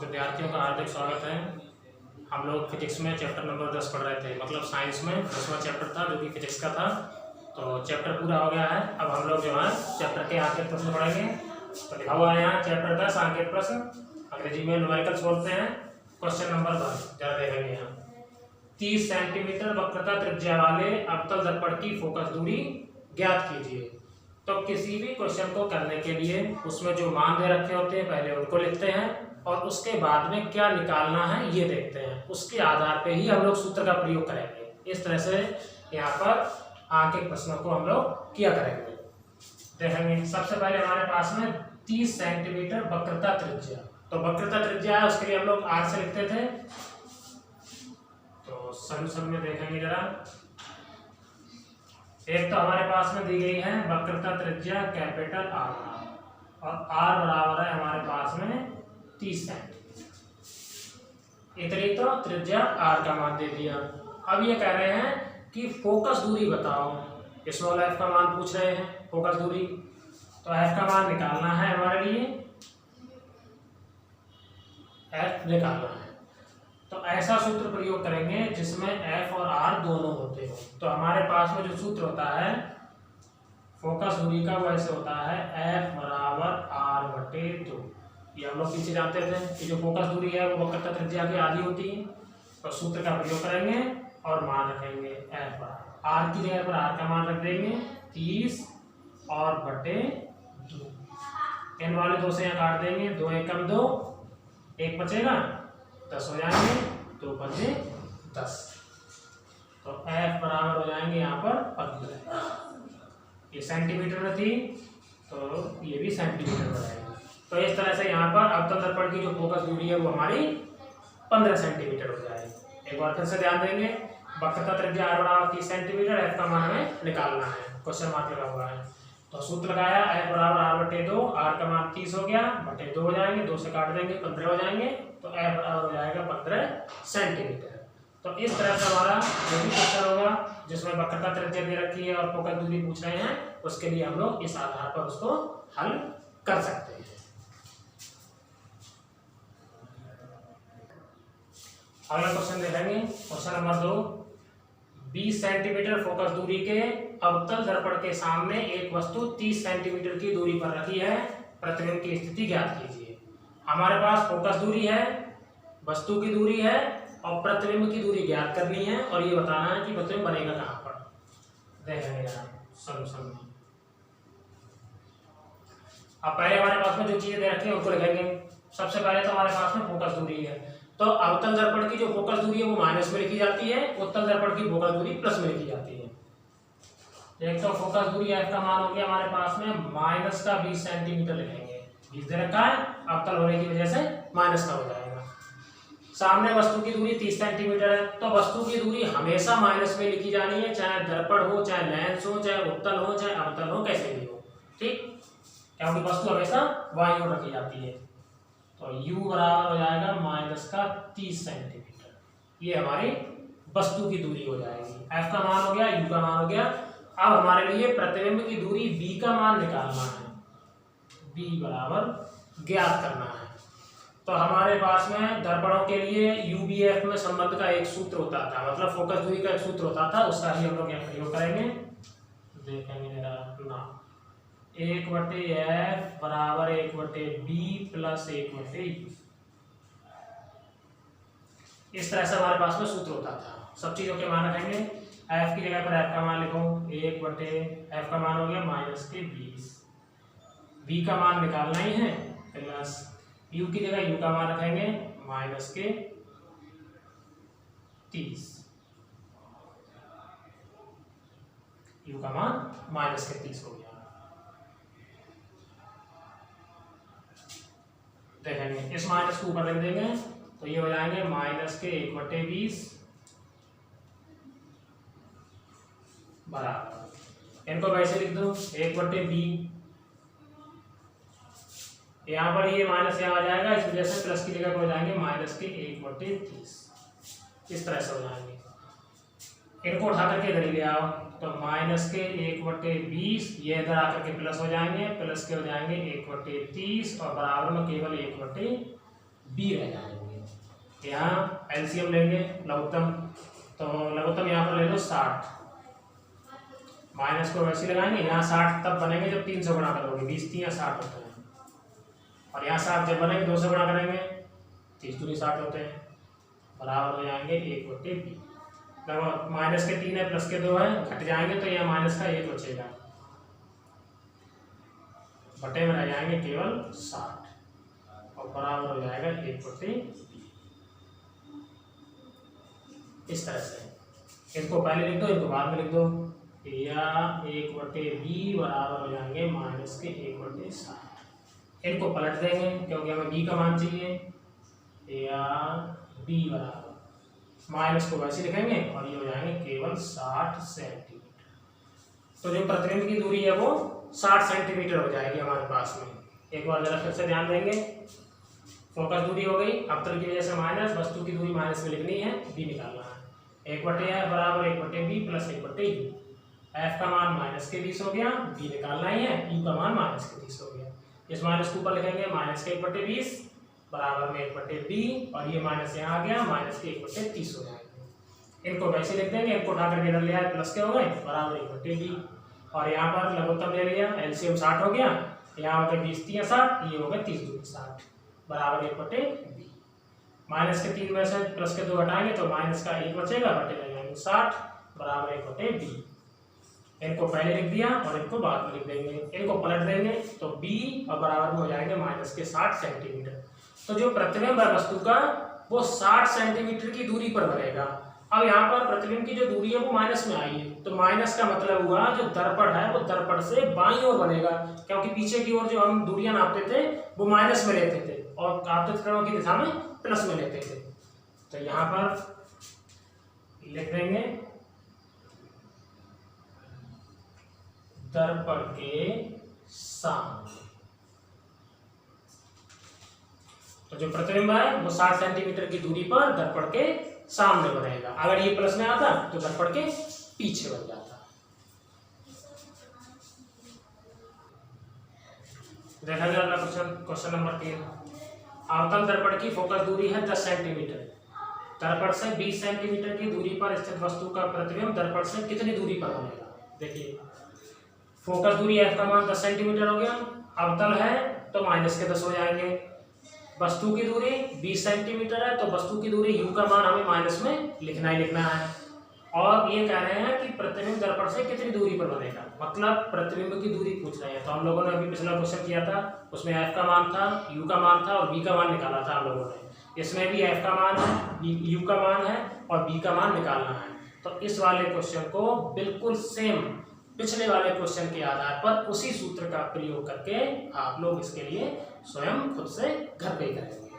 विद्यार्थियों का हार्दिक स्वागत है। हम लोग फिजिक्स में चैप्टर नंबर 10 पढ़ रहे थे, मतलब साइंस में 10वां चैप्टर था जो कि फिजिक्स का था। तो चैप्टर पूरा हो गया है। अब हम लोग जो है चैप्टर के आगे प्रश्न पढ़ेंगे। तो लिखा हुआ है यहाँ चैप्टर 10 आगे प्रश्न, अंग्रेजी में न्यूमेरिकल्स बोलते हैं। क्वेश्चन नंबर 1 जरा देखेंगे यहाँ। 30 सेंटीमीटर वक्रता त्रिज्या वाले अवतल दर्पण की फोकस दूरी ज्ञात कीजिए। तो किसी भी क्वेश्चन को करने के लिए उसमें जो मान दे रखे होते हैं पहले उनको लिखते हैं और उसके बाद में क्या निकालना है ये देखते हैं। उसके आधार पे ही हम लोग सूत्र का प्रयोग करेंगे। इस तरह से यहाँ पर आगे प्रश्नों को हम लोग किया करेंगे। देखेंगे सबसे पहले हमारे पास में 30 सेंटीमीटर वक्रता त्रिज्या। तो वक्रता त्रिज्या है उसके लिए हम लोग आर से लिखते थे। तो सॉल्यूशन में देखेंगे जरा। एक तो हमारे पास में दी गई है वक्रता त्रिज्या कैपिटल आर और आर बराबर है हमारे पास में 30 सेंटीमीटर। इतनी तो त्रिज्या आर का मान दे दिया। अब ये कह रहे हैं कि फोकस दूरी बताओ। स्मॉल एफ का मान पूछ रहे हैं, फोकस दूरी। तो एफ का मान निकालना है हमारे लिए, एफ निकालना है। तो ऐसा सूत्र प्रयोग करेंगे जिसमें एफ और आर दोनों होते हो। तो हमारे पास में जो सूत्र होता है फोकस दूरी का वो ऐसे होता है एफ बराबर आर बटे 2। ये हम लोग पीछे जानते थे कि जो फोकस दूरी है वो वक्रता त्रिज्या की आधी होती है। तो सूत्र का प्रयोग करेंगे और मान रखेंगे एफ बराबर आर की जगह पर आर का मान रख देंगे 30 और बटे 2। इन वाले 2 से यहाँ काट देंगे, 2 एकम 2, 1 बचेगा 10 हो जाएंगे, 2 बचे 10। तो एफ बराबर हो जाएंगे यहाँ पर 15। ये सेंटीमीटर में थी तो ये भी सेंटीमीटर में रहेगा। तो इस तरह से यहाँ पर अवतल दर्पण की जो फोकस दूरी है वो हमारी 15 सेंटीमीटर हो जाएगी। एक बार फिर से ध्यान देंगे, वक्रता त्रिज्या आर बराबर 30 सेंटीमीटर, एफ का मान हमें निकालना है, क्वेश्चन मार्क लगा हुआ है। तो सूत्र लगाया एफ बराबर आर बटे 2, आर का मान 30 हो गया, बटे 2 हो जाएंगे, 2 से काट देंगे 15 हो जाएंगे। तो एफ बराबर हो जाएगा 15 सेंटीमीटर। तो इस तरह से हमारा जो भी क्वेश्चन होगा जिसमें वक्रता त्रिज्या दे रखी है और फोकस दूरी पूछ रहे हैं उसके लिए हम लोग इस आधार पर उसको हल कर सकते हैं। अगला क्वेश्चन देखेंगे, क्वेश्चन नंबर 2। 20 सेंटीमीटर फोकस दूरी के अवतल दर्पण के सामने एक वस्तु 30 सेंटीमीटर की दूरी पर रखी है, प्रतिबिंब की स्थिति ज्ञात कीजिए। हमारे पास फोकस दूरी है, वस्तु की दूरी है और प्रतिबिंब की दूरी ज्ञात करनी है और ये बताना है कि प्रतिबिंब बनेगा कहाँ पर। देखेंगे सॉल्यूशन में। अब पहले हमारे पास में जो चीजें दे रखी है उनको लिखेंगे। सबसे पहले तो हमारे पास में फोकस दूरी है। तो अवतल दर्पण की जो फोकस दूरी है वो माइनस में लिखी जाती है, उत्तल दर्पण की फोकस दूरी प्लस में लिखी जाती है। एक तो फोकस दूरी एफ का मान हो गया हमारे पास में माइनस का 20 सेंटीमीटर लिखेंगे। 20 दे रखा है, अवतल होने की वजह से माइनस का हो जाएगा। सामने वस्तु की दूरी 30 सेंटीमीटर है। तो वस्तु की दूरी हमेशा माइनस में लिखी जानी है, चाहे दर्पण हो, चाहे लेंस हो, चाहे उत्तल हो, चाहे अवतल हो, कैसे भी हो, ठीक। क्योंकि वस्तु हमेशा वाई ओर रखी जाती है। तो u बराबर हो जाएगा माइनस का 30 सेंटीमीटर। ये हमारी वस्तु की दूरी हो जाएगी। f का मान हो गया, u का मान हो गया। अब हमारे लिए प्रतिबिंब की दूरी b का मान निकालना है। b बराबर ज्ञात करना है। तो हमारे पास में दर्पणों के लिए UVF में संबंध का एक सूत्र होता था, मतलब फोकस दूरी का एक सूत्र होता था, उसका ही हम लोग यहाँ प्रयोग करेंगे। देखेंगे ना 1/f बराबर 1/b प्लस 1/u। इस तरह से हमारे पास में सूत्र होता था। सब चीजों के मान रखेंगे। f की जगह पर f का मान लिखो, 1/f का मान हो गया माइनस के 20। b का मान निकालना ही है, प्लस u की जगह u का मान रखेंगे माइनस के 30। u का मान माइनस के 30 हो गया। देखेंगे इस माइनस को ऊपर रख देंगे तो ये हो जाएंगे माइनस के 1/20 बराबर, इनको वैसे लिख दो 1/b। यहाँ पर ये माइनस यहाँ आ जाएगा, इस वजह से प्लस की जगह पर हो जाएंगे माइनस के 1/30। इस तरह से हो जाएंगे। इनको उठा करके इधर ही ले आओ तो माइनस के 1/20, ये इधर आकर के प्लस हो जाएंगे, प्लस के हो जाएंगे 1/30 और बराबर में केवल 1/20। बी रह जाएंगे। यहाँ एलसीएम लेंगे लघुत्तम, तो लघुत्तम यहाँ पर ले लो 60, माइनस को वैसे लगाएंगे, यहाँ 60 तब बनेंगे जब 3 से गुणा करोगे, 20 3 60 होते हैं, और यहाँ 60 जब बनेंगे 2 से गुणा करेंगे 30 दूनी 60 होते हैं, बराबर हो जाएंगे 1/b। लगभग माइनस के 3 है प्लस के 2 है, घट जाएंगे तो यहाँ माइनस का 1 बचेगा, बटे में रह जाएंगे केवल 60 और बराबर हो जाएगा 1/b। इस तरह से इनको पहले लिख दो, इनको बाद में लिख दो, या 1/b बराबर हो जाएंगे माइनस के 1/60। इनको पलट देंगे क्योंकि हमें b का मान चाहिए, या b बराबर माइनस को वैसे लिखेंगे और ये हो जाएंगे केवल 60 सेंटीमीटर। तो जो प्रतिबिंब की दूरी है वो 60 सेंटीमीटर हो जाएगी हमारे पास में। एक बार जरा फिर से ध्यान देंगे, फोकस दूरी हो गई, अवतल की वजह से माइनस, वस्तु की दूरी माइनस में लिखनी है, b निकालना है, 1/a बराबर 1/b प्लस 1/u। f का मान माइनस के 20 हो गया, b निकालना ही है, u का मान माइनस के 30 हो गया। इस माइनस को ऊपर लिखेंगे माइनस के 1/20 बराबर में 1/b, और ये माइनस यहाँ आ गया, माइनस के 1/30 हो जाएंगे। इनको वैसे लिख देंगे, इनको उठा करके इधर ले आए, प्लस के हो गए बराबर 1/b, और यहाँ पर लघुत्तम ले लिया, एलसीएम 60 हो गया, यहाँ हो गया 20 3 60, ये हो गया 30 दूनी 60 बराबर 1/b। माइनस के 3 में से प्लस के 2 हटाएंगे तो माइनस का 1 बचेगा, बटे लग जाएंगे 60 बराबर 1/b। इनको पहले लिख दिया और इनको बाद में लिख देंगे, इनको पलट देंगे तो b और बराबर में हो जाएंगे माइनस के 60 सेंटीमीटर। तो जो प्रतिबिंब है वस्तु का वो 60 सेंटीमीटर की दूरी पर बनेगा। अब यहाँ पर प्रतिबिंब की जो दूरी है वो माइनस में आई है, तो माइनस का मतलब हुआ जो दर्पण है वो दर्पण से बाईं ओर बनेगा, क्योंकि पीछे की ओर जो हम दूरियां नापते थे वो माइनस में लेते थे और आपतित किरणों की दिशा में प्लस में लेते थे। तो यहाँ पर लिख देंगे दर्पण के सामने। तो जो प्रतिबिंब है वो 60 सेंटीमीटर की दूरी पर दर्पण के सामने बनेगा। अगर ये प्लस में आता तो दर्पण के पीछे बन जाता। देखा गया अगला क्वेश्चन नंबर 3। अवतल दर्पण की फोकस दूरी है 10 सेंटीमीटर। दर्पण से 20 सेंटीमीटर की दूरी पर स्थित वस्तु का प्रतिबिंब दर्पण से कितनी दूरी पर बनेगा। देखिए फोकस दूरी f का मान 10 सेंटीमीटर हो गया, अवतल है तो माइनस के 10 हो जाएंगे, वस्तु की दूरी 20 सेंटीमीटर है तो वस्तु की दूरी u का मान हमें माइनस में लिखना ही लिखना है, और ये कह रहे हैं कि प्रतिबिंब दर्पण से कितनी दूरी पर बनेगा, मतलब प्रतिबिंब की दूरी पूछ रहे हैं। तो हम लोगों ने अभी पिछला क्वेश्चन किया था, उसमें f का मान था, u का मान था और b का मान निकाला था हम लोगों ने। इसमें भी f का मान है, u का मान है और b का मान निकालना है। तो इस वाले क्वेश्चन को बिल्कुल सेम पिछले वाले क्वेश्चन के आधार पर उसी सूत्र का प्रयोग करके आप लोग इसके लिए स्वयं खुद से घर पे करेंगे।